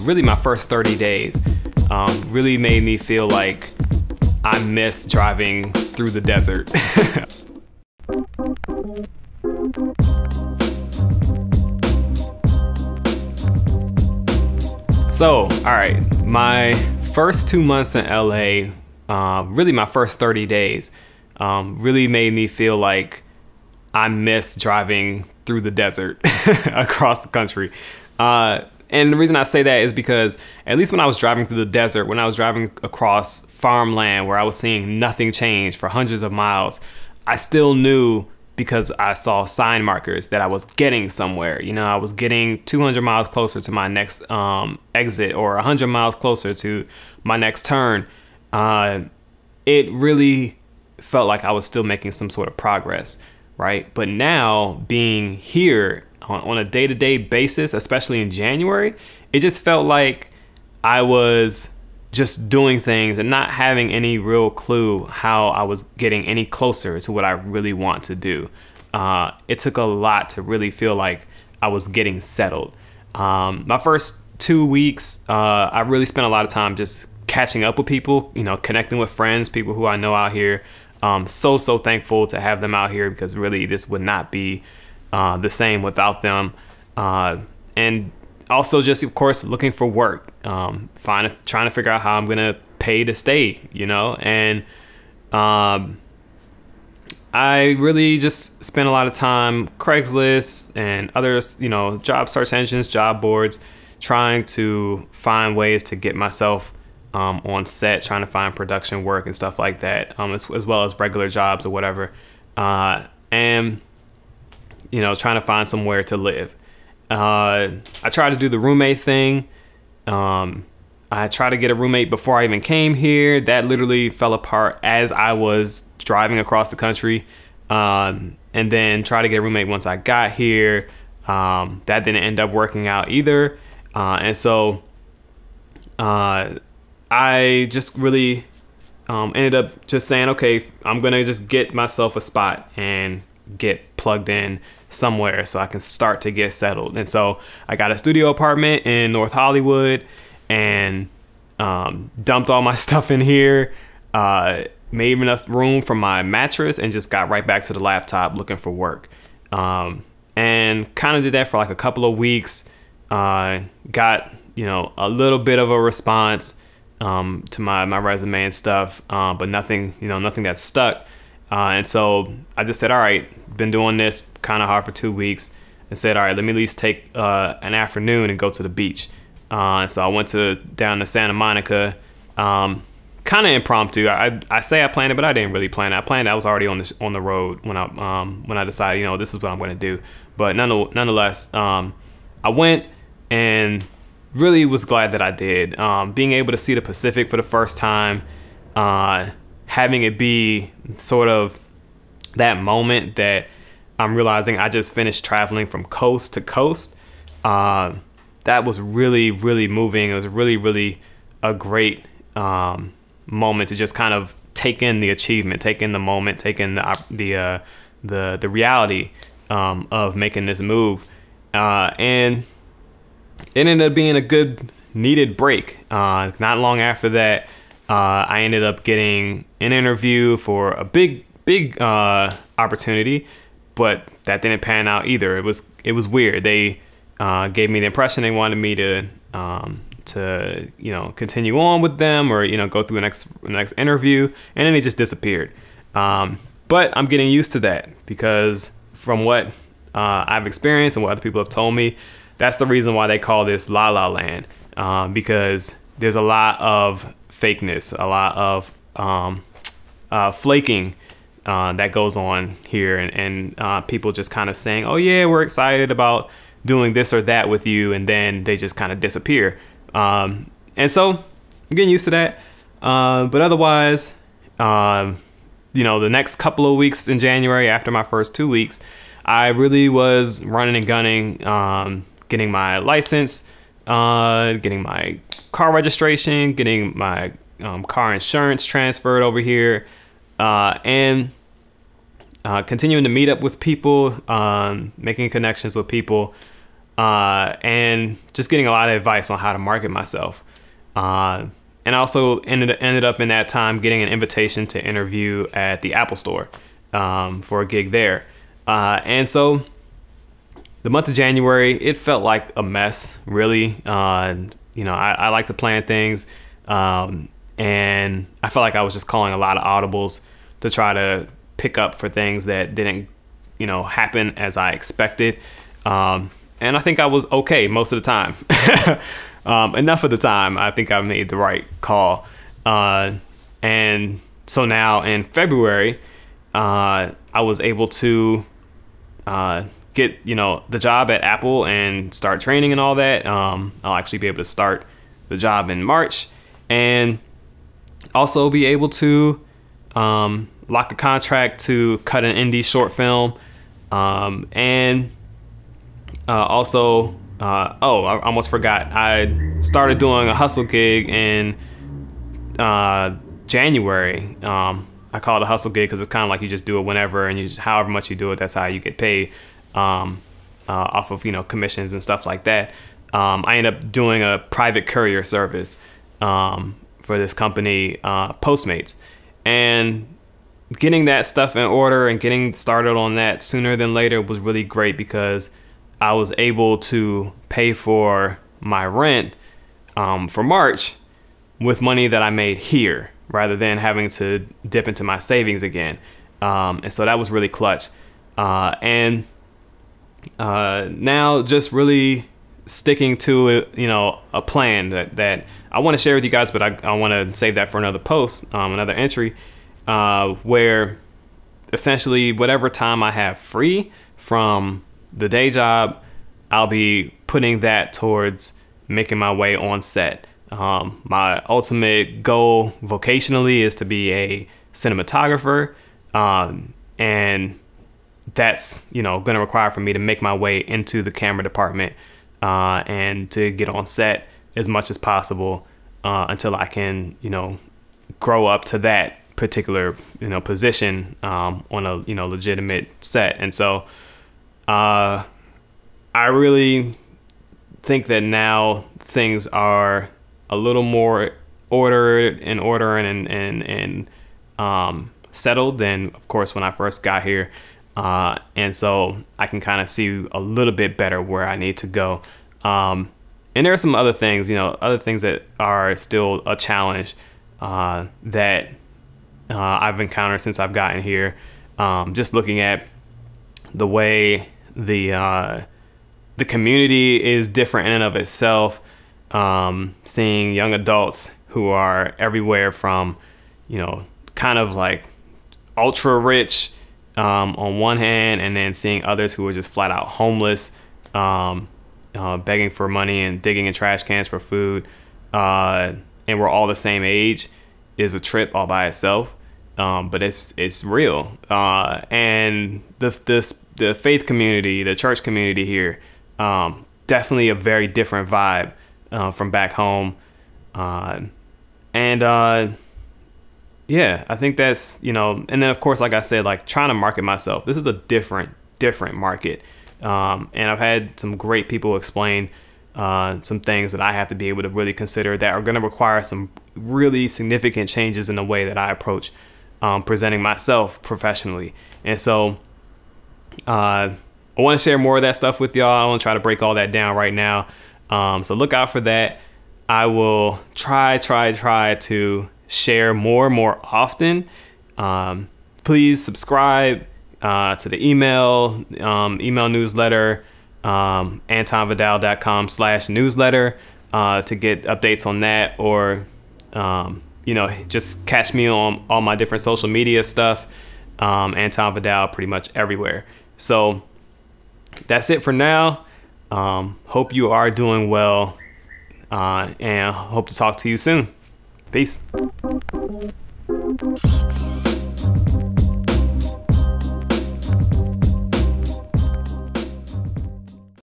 Really, my first 30 days really made me feel like I miss driving through the desert. So, all right, my first 2 months in LA, really my first 30 days, really made me feel like I miss driving through the desert across the country. And the reason I say that is because at least when I was driving through the desert, when I was driving across farmland where I was seeing nothing change for hundreds of miles, I still knew, because I saw sign markers, that I was getting somewhere. You know, I was getting 200 miles closer to my next exit, or 100 miles closer to my next turn. It really felt like I was still making some sort of progress, right? But now, being here on a day-to-day basis, especially in January, it just felt like I was just doing things and not having any real clue how I was getting any closer to what I really want to do. It took a lot to really feel like I was getting settled. My first 2 weeks, I really spent a lot of time just catching up with people, you know, connecting with friends, people who I know out here. So thankful to have them out here, because really this would not be the same without them. And also just, of course, looking for work, trying to figure out how I'm gonna pay to stay, you know. And I really just spent a lot of time Craigslist and others, you know, job search engines, job boards, trying to find ways to get myself on set, trying to find production work and stuff like that, as well as regular jobs or whatever. And you know, trying to find somewhere to live. I tried to do the roommate thing. I tried to get a roommate before I even came here. That literally fell apart as I was driving across the country. And then try to get a roommate once I got here. That didn't end up working out either. And so I just really ended up just saying, okay, I'm gonna just get myself a spot and get plugged in somewhere so I can start to get settled. And so I got a studio apartment in North Hollywood and dumped all my stuff in here, made enough room for my mattress, and just got right back to the laptop looking for work. And kind of did that for like a couple of weeks. Got, you know, a little bit of a response to my resume and stuff, but nothing, you know, nothing that stuck. And so I just said, all right, been doing this kind of hard for 2 weeks, and said, all right, let me at least take an afternoon and go to the beach. And so I went down to Santa Monica, kind of impromptu. I say I planned it, but I didn't really plan it. I was already on the road when I decided, you know, this is what I'm going to do. But nonetheless, I went and really was glad that I did. Being able to see the Pacific for the first time, having it be sort of that moment that I'm realizing I just finished traveling from coast to coast. That was really, really moving. It was really a great moment to just kind of take in the achievement, take in the moment, take in the reality of making this move. And it ended up being a good, needed break. Not long after that, I ended up getting an interview for a big opportunity, but that didn't pan out either. It was weird. They gave me the impression they wanted me to you know, continue on with them, or, you know, go through the next interview, and then they just disappeared. But I'm getting used to that, because from what I've experienced and what other people have told me, that's the reason why they call this La La Land, because there's a lot of fakeness, a lot of flaking that goes on here, and people just kind of saying, oh yeah, we're excited about doing this or that with you, and then they just kind of disappear. And so I'm getting used to that. But otherwise, you know, the next couple of weeks in January, after my first 2 weeks, I really was running and gunning, getting my license, getting my car registration, getting my car insurance transferred over here, and continuing to meet up with people, making connections with people. and just getting a lot of advice on how to market myself. And I also ended up in that time getting an invitation to interview at the Apple Store for a gig there. And so the month of January, it felt like a mess, really. I like to plan things, and I felt like I was just calling a lot of audibles to try to pick up for things that didn't, happen as I expected. And I think I was okay most of the time. Enough of the time, I think I made the right call. And so now in February, I was able to get the job at Apple and start training and all that. I'll actually be able to start the job in March, and also be able to lock a contract to cut an indie short film, and also I almost forgot, I started doing a hustle gig in January. I call it a hustle gig because it's kind of like you just do it whenever, and you just, however much you do it, that's how you get paid, off of commissions and stuff like that. I ended up doing a private courier service for this company, Postmates, and getting that stuff in order and getting started on that sooner than later was really great, because I was able to pay for my rent for March with money that I made here, rather than having to dip into my savings again. And so that was really clutch. And now just really sticking to a plan that I want to share with you guys, but I want to save that for another post, another entry, where essentially whatever time I have free from the day job, I'll be putting that towards making my way on set. My ultimate goal vocationally is to be a cinematographer, and that's going to require for me to make my way into the camera department, and to get on set as much as possible until I can grow up to that particular position on a legitimate set. And so I really think that now things are a little more ordered and settled than, of course, when I first got here. And so I can kind of see a little bit better where I need to go. And there are some other things, other things that are still a challenge that I've encountered since I've gotten here. Just looking at the way the community is different in and of itself. Seeing young adults who are everywhere from, kind of like ultra rich on one hand, and then seeing others who are just flat out homeless, begging for money and digging in trash cans for food, and we're all the same age, is a trip all by itself. But it's real. And the faith community, the church community here, definitely a very different vibe from back home. Yeah, I think that's, and then of course, like I said, like trying to market myself, this is a different market. And I've had some great people explain some things that I have to be able to really consider that are going to require some really significant changes in the way that I approach presenting myself professionally. And so I want to share more of that stuff with y'all. I want to try to break all that down right now. So look out for that. I will try to share more often. Please subscribe to the email newsletter, antonvidal.com/newsletter, to get updates on that, or just catch me on all my different social media stuff. Anton Vidal pretty much everywhere. So that's it for now. Hope you are doing well, and hope to talk to you soon. Peace.